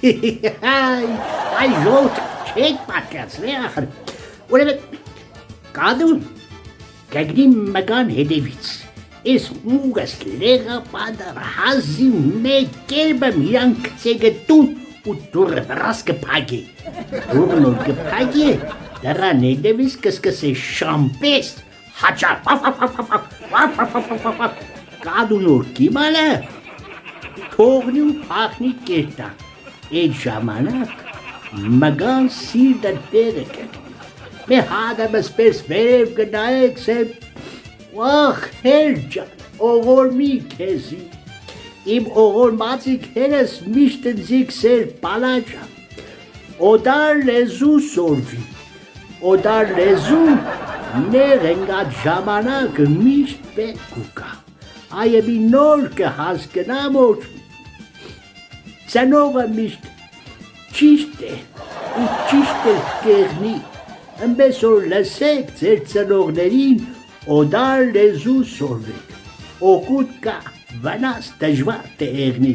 Այ ժողովուրդ չեք պատկացրի ախր։ Ուրեմն կադուն կգնի մկան հետևից։ Ես ուղս լեղա պատար հազի մեկ կերբը միան կցեգը տուն ու դուրը ռաս կպագի։ Դուրն ու կպագի դրան հետևից կսկսե շամպես հաճար կադուն որ կիմալը թողնի ու պախնի կերտա։ Այդ ժամանակ մգան սիրտը տեղը կգնի։ Մե հադամս պես վերև գնայեք սեմ Ախ, հեր ջան, օղորմի քեզի, իմ օղորմացիկ հերս միշտ ընձիկ սեր պալաջա, օդար լեզու սորվի, օդար լեզու ներ ընգատ ժամանակը միշտ պետք ուկա, այևի նոր կհասկնամ որ ծնողը միշտ ճիշտ է ու ճիշտ է կեղնի, ըմպես որ լսեք ձեր ծնողներին Օդար լեզու սորվեք, օգուտ կա, վնաս դժվար թե եղնի,